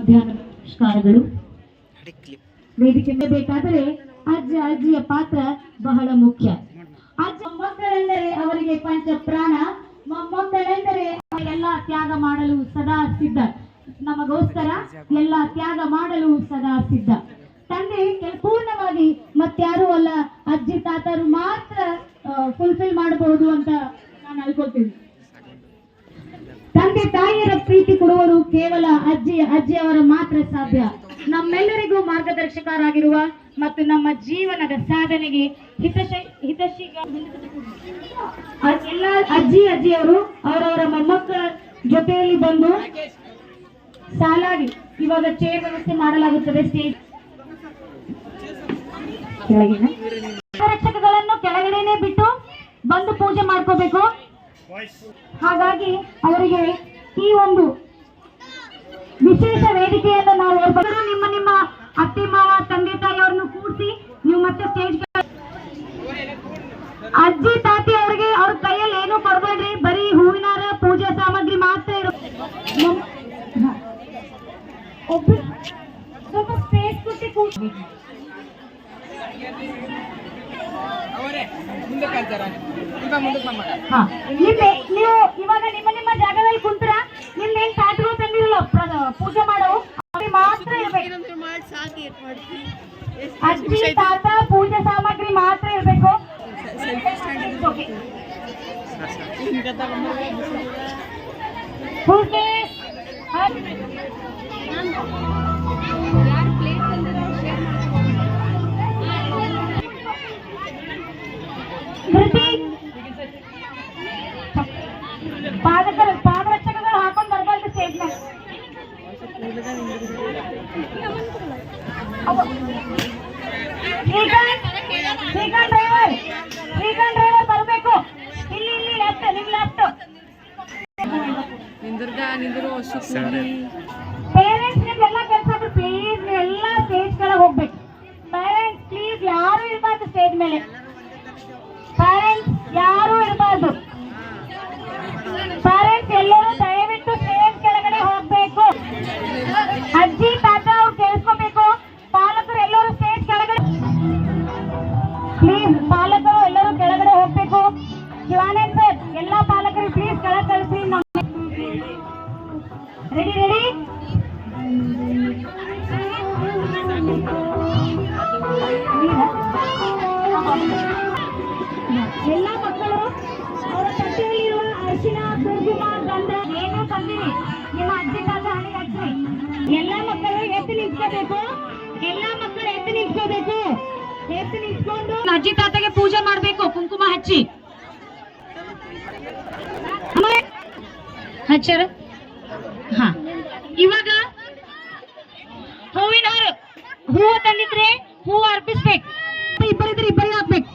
ಮಧ್ಯಾಹ್ನ ನಮಸ್ಕಾರಗಳು. ವೇದಿಕೆ ಬೇಕಾದರೆ ಅಜ್ಜಿಯ ಪಾತ್ರ ಬಹಳ ಮುಖ್ಯ. ಮೊಮ್ಮಕ್ಕಳೆಂದರೆ ಅವರಿಗೆ ಪಂಚ ಪ್ರಾಣ, ಮೊಮ್ಮಕ್ಕಳೆಂದರೆ ಎಲ್ಲ ತ್ಯಾಗ ಮಾಡಲು ಸದಾ ಸಿದ್ಧ, ನಮಗೋಸ್ಕರ ಎಲ್ಲ ತ್ಯಾಗ ಮಾಡಲು ಸದಾ ಸಿದ್ಧ. ತಂದೆ ಪೂರ್ಣವಾಗಿ ಮತ್ತಾರು ಅಲ್ಲ, ಅಜ್ಜಿ ತಾತರು ಮಾತ್ರ ಫುಲ್ಫಿಲ್ ಮಾಡಬಹುದು ಅಂತ ನಾನು ಅನ್ಕೊಳ್ತೀನಿ. ತಂದೆ ತಾಯಿಯರ ಪ್ರೀತಿ ಕೊಡುವರು ಕೇವಲ ಅಜ್ಜಿಯವರ ಮಾತ್ರ ಸಾಧ್ಯ. ನಮ್ಮೆಲ್ಲರಿಗೂ ಮಾರ್ಗದರ್ಶಕರಾಗಿರುವ ಮತ್ತು ನಮ್ಮ ಜೀವನದ ಸಾಧನೆಗೆ ಎಲ್ಲ ಅಜ್ಜಿಯವರು ಅವರವರ ಮೊಮ್ಮಕ್ಕಳ ಜೊತೆಯಲ್ಲಿ ಬಂದು ಸಾಲಾಗಿ ಇವಾಗ ಚೇರ್ ವ್ಯವಸ್ಥೆ ಮಾಡಲಾಗುತ್ತದೆ. ಸ್ಟೇಜ್ ಕೆಳಗಿನ ರಕ್ಷಕಗಳನ್ನು ಕೆಳಗಡೆನೆ ಬಿಟ್ಟು ಬಂದು ಪೂಜೆ ಮಾಡ್ಕೋಬೇಕು. ಹಾಗಾಗಿ ಅವರಿಗೆ ಈ ಒಂದು ವಿಶೇಷ ವೇದಿಕೆಯನ್ನು ನಾವು ನಿಮ್ಮ ಅತ್ತೆ ಮಾವ ತಂದೆ ತಾಯಿಯವ್ರನ್ನು ಕೂರಿಸಿ ನೀವು ಮತ್ತೆ ಸ್ಟೇಜ್ ಅಜ್ಜಿ ತಾತಿ ಅವರಿಗೆ ಅವ್ರ ಕೈಯಲ್ಲಿ ಏನು ಕೊಡಬೇಡ್ರಿ, ಬರೀ ಹೂವಿನಾರ ಪೂಜಾ ಸಾಮಗ್ರಿ ಮಾತ್ರ ಸ್ವಲ್ಪ ಸ್ಪೇಸ್ ಕೊಟ್ಟು ಕೂರಿಸಿ. ನೀವು ಇವಾಗ ನಿಮ್ಮ ಜಾಗದಲ್ಲಿ ಕುಂತರ ನಿಮ್ದೇನ್ ತಾಟಗಳು ತಂದಿರಲ್ಲ ಪೂಜೆ ಮಾಡೋ ಮಾತ್ರ ಇರ್ಬೇಕು. ಅಜ್ಜಿ ತಾತ ಪೂಜೆ ಸಾಮಗ್ರಿ ಮಾತ್ರ ಇರ್ಬೇಕು. ಪಾದರಕ್ಷಕಗಳು ಹಾಕೊಂಡು ಬರ್ಬಾರ್ದು ಸ್ಟೇಜ್ ಮೇಲೆ. ಡ್ರೈವರ್ ಬರಬೇಕು. ಇಲ್ಲಿ ಲೆಫ್ಟ್ ನಿಮ್ ಲೆಫ್ಟ್. ಪೇರೆಂಟ್ಸ್ ನಿಮ್ಗೆಲ್ಲ ಕೆಲಸ ಪ್ಲೀಸ್ ಎಲ್ಲ ಸ್ಟೇಜ್ ಕೆಳಗೆ ಹೋಗ್ಬೇಕು. ಪೇರೆಂಟ್ಸ್ ಪ್ಲೀಸ್ ಯಾರು ಇರಬಾರ್ದು ಸ್ಟೇಜ್ ಮೇಲೆ. ಪೇರೆಂಟ್ಸ್ ಯಾರು ಇರಬಾರ್ದು. ಪೇರೆಂಟ್ಸ್ ಎಲ್ಲರೂ ದಯವಿಟ್ಟು ಸ್ಟೇಜ್ ಕೆಳಗಡೆ ಹೋಗ್ಬೇಕು. ಅಜ್ಜಿ ತಾತ ಅವ್ರು ಕೇಳಿಸ್ಕೋಬೇಕು. ಪಾಲಕರು ಎಲ್ಲರೂ ಸ್ಟೇಜ್ ಕೆಳಗಡೆ ಪ್ಲೀಸ್. ಪಾಲಕರು ಎಲ್ಲರೂ ಕೆಳಗಡೆ ಹೋಗ್ಬೇಕು. ಶಿವಾನಂದ್ ಸರ್ ಎಲ್ಲ ಪಾಲಕರು ಪ್ಲೀಸ್ ಕೆಳಗೆ ಕಳಿಸಿ. Ready ready. ಎಲ್ಲ ಮಕ್ಕಳು ಅವರ ತಟ್ಟೆಯಲ್ಲಿರುವ ಅರಿಶಿನ ಕುಂಕುಮ ಗಂಧ ಏನು ತಂದಿರಿ ನಿಮ್ಮ ಅಜ್ಜಿ ತಾತ ಹಣೆ ಹಚ್ಚಿ. ಎಲ್ಲ ಮಕ್ಕಳು ಎದ್ದು ನಿಂತ್ಕೋಬೇಕು. ಎಲ್ಲ ಮಕ್ಕಳು ಎದ್ದು ನಿಂತ್ಕೋಬೇಕು. ಎದ್ದು ನಿಂತ್ಕೊಂಡು ಅಜ್ಜಿ ತಾತಗೆ ಪೂಜೆ ಮಾಡ್ಬೇಕು ಕುಂಕುಮ ಹಚ್ಚಿ. ಹಚ್ಚರ. ಹಾ, ಇವಾಗ ಹೂವಿನ ಹಾರ ಹೂವು ತಂದಿದ್ರೆ ಹೂವು ಅರ್ಪಿಸ್ಬೇಕು. ಇಬ್ಬರಿದ್ರೆ ಇಬ್ಬರಿಗೆ ಹಾಕ್ಬೇಕು.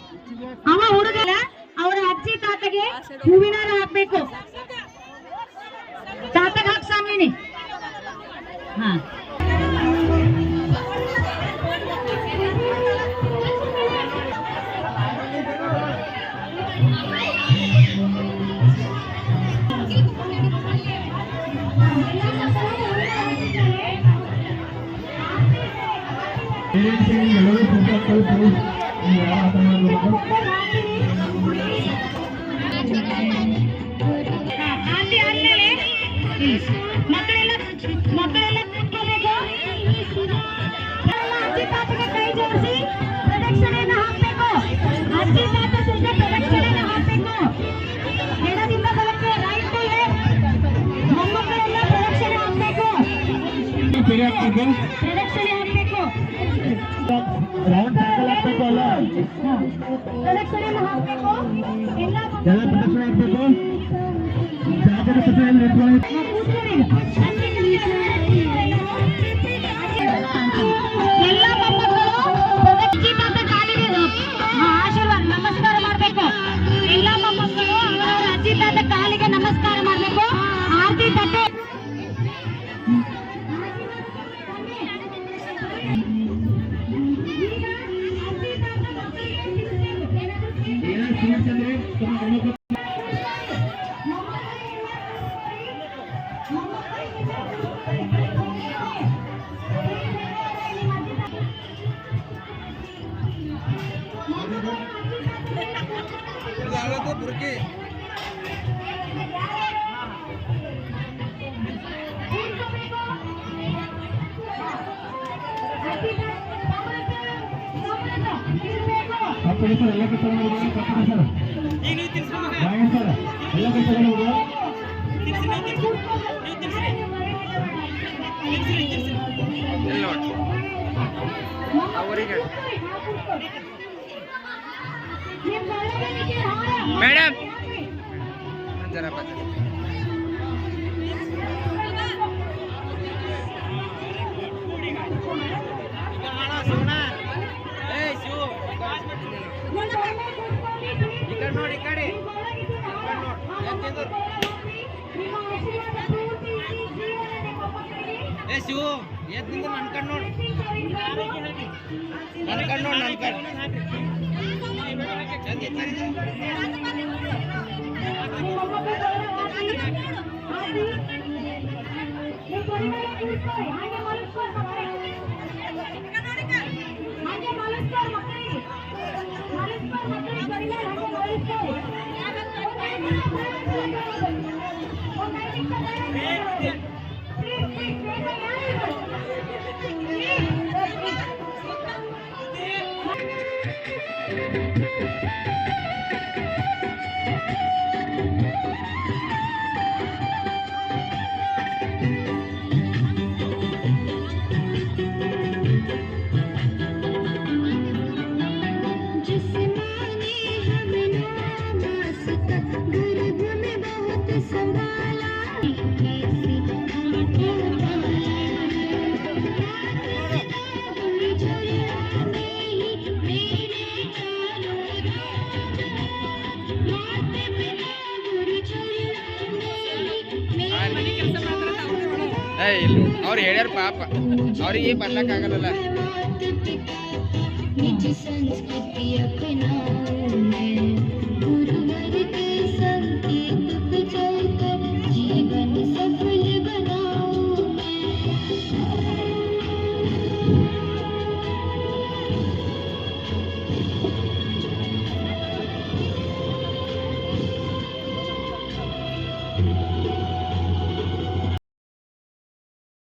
ಅವ ಹುಡುಗರ ಅವರ ಅಜ್ಜಿ ತಾತಗೆ ಹೂವಿನಾರ ಹಾಕ್ಬೇಕು. ತಾತಗೆ ಹಾಕ್ ಸಾಮಿನಿ. ಹಾ, ಮಕ್ಕಳೆಲ್ಲ ಕೂತ್ಕೋಬೇಕು. ಅಜ್ಜಿ ತಾತಗೆ ಕೈ ಜೋಡಿಸಿ ಪ್ರದಕ್ಷಿಣೆಯನ್ನು ಹಾಕಬೇಕು. ಅಜ್ಜಿ ತಾತ ಸುತ್ತ ಪ್ರದಕ್ಷಿಣೆಯನ್ನು ಹಾಕಬೇಕು. ಎಡದಿಂದ ಬಲಕ್ಕೆ ರೈಟ್ ಟು ಲೆಫ್ಟ್. ಮೊಮ್ಮಕ್ಕಳೆಲ್ಲ ಪ್ರದಕ್ಷಿಣೆ ಹಾಕಬೇಕು. ಪ್ರದಕ್ಷಿಣೆ ಹಾಕಬೇಕು. ಪ್ರದಕ್ಷಿಣೆಯನ್ನು ಹಾಕಬೇಕು. ಎಲ್ಲ ಪ್ರದಕ್ಷಿಣೆ ಹಾಕಬೇಕು. ಎಲ್ಲ ಮೊಮ್ಮಕ್ಕಳು ಅಜ್ಜಿ ತಾತ ಕಾಲಿಗೆ ಆಶೀರ್ವಾದ ನಮಸ್ಕಾರ ಮಾಡಬೇಕು. ಎಲ್ಲ ಮೊಮ್ಮಕ್ಕಳು ಅವರ ಅಜ್ಜಿ ತಾತ ಕಾಲಿಗೆ ನಮಸ್ಕಾರ ಮಾಡಬೇಕು. ಆರತಿ ತಟ್ಟೆ ಎಲ್ಲ ಮೇಡಮ್ ನೋಡಿ ಕಡೆ ಏ ಶಿವು ಎದ್ದಿಂದ ನನ್ನ ಕಣ್ಣು ನೋಡು ನನ್ನ ಕಣ್ಣು ನೋಡು ನನ್ನ ಕಣ್ಣು ಇಲ್ಲ ಅವ್ರು ಹೇಳ್ಯಾರ ಪಾಪ ಅವ್ರಿಗೆ ಬರ್ಲಕ್ಕಾಗಲ್ಲ. ನಿಜ ಸಂಸ್ಕೃತಿ अपना